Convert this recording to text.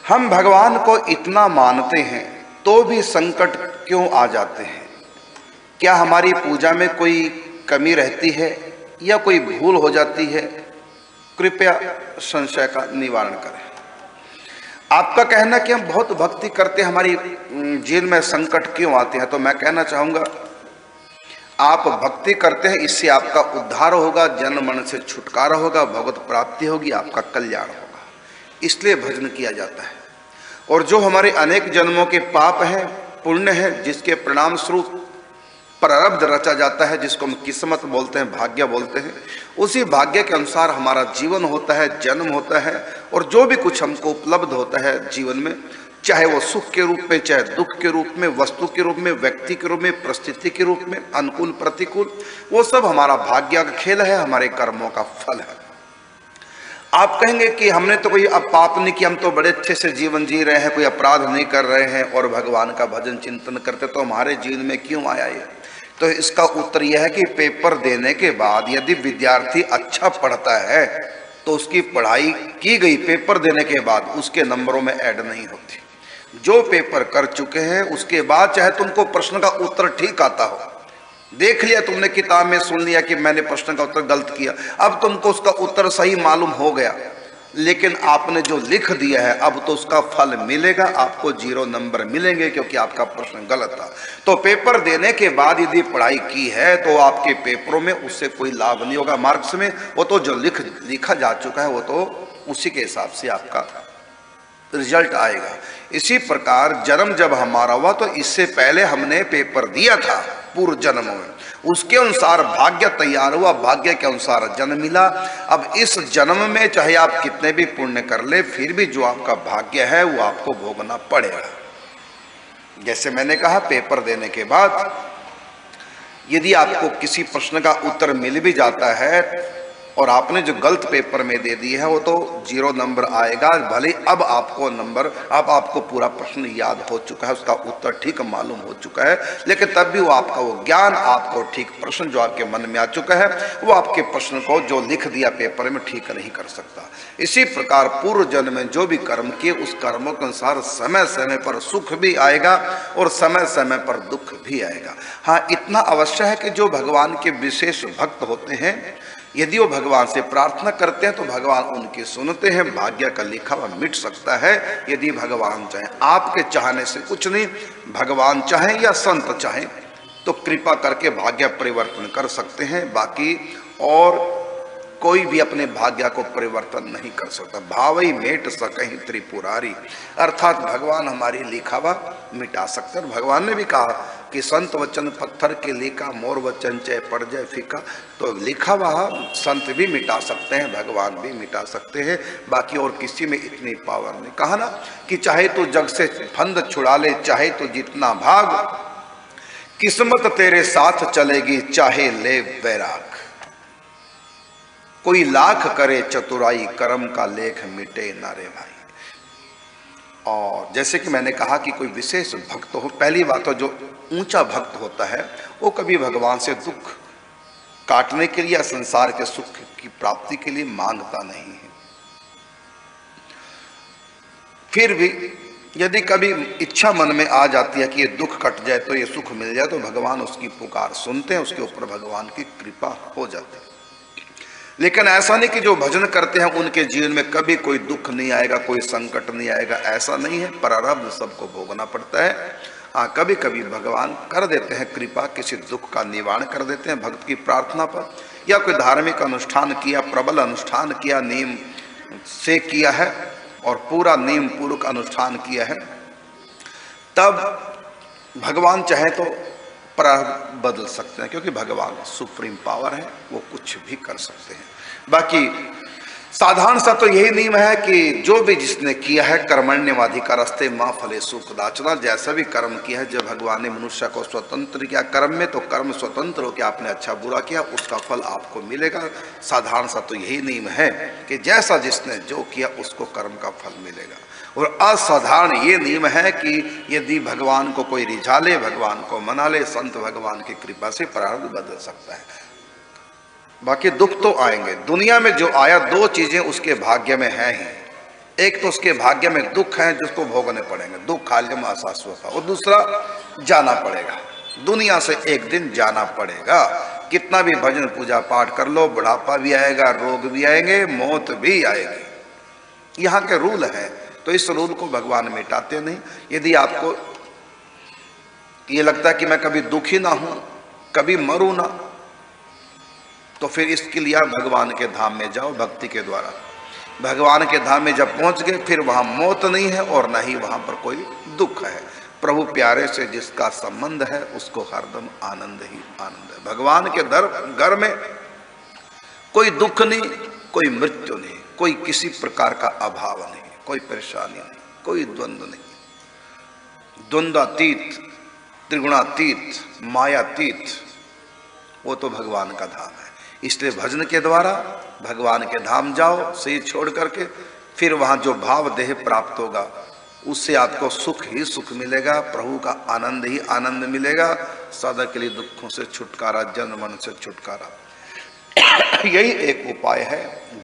हम भगवान को इतना मानते हैं तो भी संकट क्यों आ जाते हैं? क्या हमारी पूजा में कोई कमी रहती है या कोई भूल हो जाती है? कृपया संशय का निवारण करें। आपका कहना कि हम बहुत भक्ति करते हैं, हमारी जीवन में संकट क्यों आते हैं, तो मैं कहना चाहूंगा आप भक्ति करते हैं, इससे आपका उद्धार होगा, जन्म मरण से छुटकारा होगा, भगवत प्राप्ति होगी, आपका कल्याण होगा। इसलिए भजन किया जाता है। और जो हमारे अनेक जन्मों के पाप हैं, पुण्य है, जिसके परिणाम स्वरूप प्रारब्ध रचा जाता है, जिसको हम किस्मत बोलते हैं, भाग्य बोलते हैं, उसी भाग्य के अनुसार हमारा जीवन होता है, जन्म होता है। और जो भी कुछ हमको उपलब्ध होता है जीवन में, चाहे वो सुख के रूप में, चाहे दुख के रूप में, वस्तु के रूप में, व्यक्ति के रूप में, परिस्थिति के रूप में, अनुकूल प्रतिकूल, वो सब हमारा भाग्य का खेल है, हमारे कर्मों का फल है। आप कहेंगे कि हमने तो कोई अब पाप नहीं किया, हम तो बड़े अच्छे से जीवन जी रहे हैं, कोई अपराध नहीं कर रहे हैं और भगवान का भजन चिंतन करते, तो हमारे जीवन में क्यों आया ये? तो इसका उत्तर यह है कि पेपर देने के बाद यदि विद्यार्थी अच्छा पढ़ता है तो उसकी पढ़ाई की गई पेपर देने के बाद उसके नंबरों में ऐड नहीं होती। जो पेपर कर चुके हैं उसके बाद चाहे तुमको प्रश्न का उत्तर ठीक आता हो, देख लिया तुमने किताब में, सुन लिया कि मैंने प्रश्न का उत्तर गलत किया, अब तुमको उसका उत्तर सही मालूम हो गया, लेकिन आपने जो लिख दिया है अब तो उसका फल मिलेगा, आपको 0 नंबर मिलेंगे क्योंकि आपका प्रश्न गलत था। तो पेपर देने के बाद यदि पढ़ाई की है तो आपके पेपरों में उससे कोई लाभ नहीं होगा, मार्क्स में। वो तो जो लिखा जा चुका है वो तो उसी के हिसाब से आपका रिजल्ट आएगा। इसी प्रकार जन्म जब हमारा हुआ तो इससे पहले हमने पेपर दिया था पूर्व जन्म में, उसके अनुसार भाग्य तैयार हुआ, भाग्य के अनुसार जन्म मिला। अब इस जन्म में चाहे आप कितने भी पुण्य कर ले, फिर भी जो आपका भाग्य है वो आपको भोगना पड़ेगा। जैसे मैंने कहा, पेपर देने के बाद यदि आपको किसी प्रश्न का उत्तर मिल भी जाता है और आपने जो गलत पेपर में दे दी है वो तो 0 नंबर आएगा, भले अब आपको नंबर, अब आपको पूरा प्रश्न याद हो चुका है, उसका उत्तर ठीक मालूम हो चुका है, लेकिन तब भी वो आपका वो ज्ञान, आपको ठीक प्रश्न जो आपके मन में आ चुका है, वो आपके प्रश्न को जो लिख दिया पेपर में ठीक नहीं कर सकता। इसी प्रकार पूर्व जन्म में जो भी कर्म किए उस कर्मों के अनुसार समय समय पर सुख भी आएगा और समय समय पर दुख भी आएगा। हाँ, इतना अवश्य है कि जो भगवान के विशेष भक्त होते हैं, यदि वो भगवान से प्रार्थना करते हैं तो भगवान उनकी सुनते हैं, भाग्य का लिखा हुआ मिट सकता है यदि भगवान चाहें। आपके चाहने से कुछ नहीं, भगवान चाहें या संत चाहें तो कृपा करके भाग्य परिवर्तन कर सकते हैं, बाकी और कोई भी अपने भाग्य को परिवर्तन नहीं कर सकता। भावई मेट सकहीं त्रिपुरारी, अर्थात भगवान हमारी लिखा हुआ मिटा सकते हैं। भगवान ने भी कहा कि संत वचन पत्थर के लिखा, मोर वचन चाहे पड़ जाए फीका, तो लिखा हुआ संत भी मिटा सकते हैं, भगवान भी मिटा सकते हैं, बाकी और किसी में इतनी पावर नहीं। कहा ना कि चाहे तो जग से फंद छुड़ा ले, चाहे तो जितना भाग, किस्मत तेरे साथ चलेगी, चाहे ले वैराग। कोई लाख करे चतुराई, कर्म का लेख मिटे ना रे भाई। और जैसे कि मैंने कहा कि कोई विशेष भक्त हो, पहली बात तो जो ऊंचा भक्त होता है वो कभी भगवान से दुख काटने के लिए या संसार के सुख की प्राप्ति के लिए मांगता नहीं है। फिर भी यदि कभी इच्छा मन में आ जाती है कि ये दुख कट जाए तो ये सुख मिल जाए, तो भगवान उसकी पुकार सुनते हैं, उसके ऊपर भगवान की कृपा हो जाती है। लेकिन ऐसा नहीं कि जो भजन करते हैं उनके जीवन में कभी कोई दुख नहीं आएगा, कोई संकट नहीं आएगा, ऐसा नहीं है। प्रारब्ध सबको भोगना पड़ता है। हाँ, कभी कभी भगवान कर देते हैं कृपा, किसी दुख का निवारण कर देते हैं भक्त की प्रार्थना पर, या कोई धार्मिक अनुष्ठान किया, प्रबल अनुष्ठान किया, नियम से किया है और पूरा नियम पूर्वक अनुष्ठान किया है, तब भगवान चाहे तो प्रारब्ध बदल सकते हैं, क्योंकि भगवान सुप्रीम पावर है, वो कुछ भी कर सकते हैं। बाकी साधारण सा तो यही नियम है कि जो भी जिसने किया है, कर्मण्यवाधिकारस्ते मां फलेषु कदाचन, जैसा भी कर्म किया है, जब भगवान ने मनुष्य को स्वतंत्र किया कर्म में, तो कर्म स्वतंत्र हो कि आपने अच्छा बुरा किया उसका फल आपको मिलेगा। साधारण सा तो यही नियम है कि जैसा जिसने जो किया उसको कर्म का फल मिलेगा। और असाधारण ये नियम है कि यदि भगवान को कोई रिझा ले, भगवान को मना ले, संत भगवान की कृपा से प्रारब्ध बदल सकता है। बाकी दुख तो आएंगे, दुनिया में जो आया 2 चीजें उसके भाग्य में है ही, एक तो उसके भाग्य में दुख है जिसको भोगने पड़ेंगे, दुख काल्यम आशाश्वता, और दूसरा जाना पड़ेगा, दुनिया से एक दिन जाना पड़ेगा। कितना भी भजन पूजा पाठ कर लो, बुढ़ापा भी आएगा, रोग भी आएंगे, मौत भी आएगी, यहाँ के रूल है। तो इस रूल को भगवान मिटाते नहीं। यदि आपको ये लगता है कि मैं कभी दुखी ना हूं, कभी मरूं ना, तो फिर इसके लिए आप भगवान के धाम में जाओ भक्ति के द्वारा। भगवान के धाम में जब पहुंच गए फिर वहां मौत नहीं है और ना ही वहां पर कोई दुख है। प्रभु प्यारे से जिसका संबंध है उसको हरदम आनंद ही आनंद है। भगवान के घर में कोई दुख नहीं, कोई मृत्यु नहीं, कोई किसी प्रकार का अभाव नहीं, कोई परेशानी नहीं, कोई द्वंद्व नहीं। द्वंद्वातीत, त्रिगुणातीत, मायातीत, वो तो भगवान का धाम है। इसलिए भजन के द्वारा भगवान के धाम जाओ, शरीर छोड़ करके, फिर वहां जो भाव देह प्राप्त होगा उससे आपको सुख ही सुख मिलेगा, प्रभु का आनंद ही आनंद मिलेगा, सदा के लिए दुखों से छुटकारा, जन्म मरण से छुटकारा। यही एक उपाय है।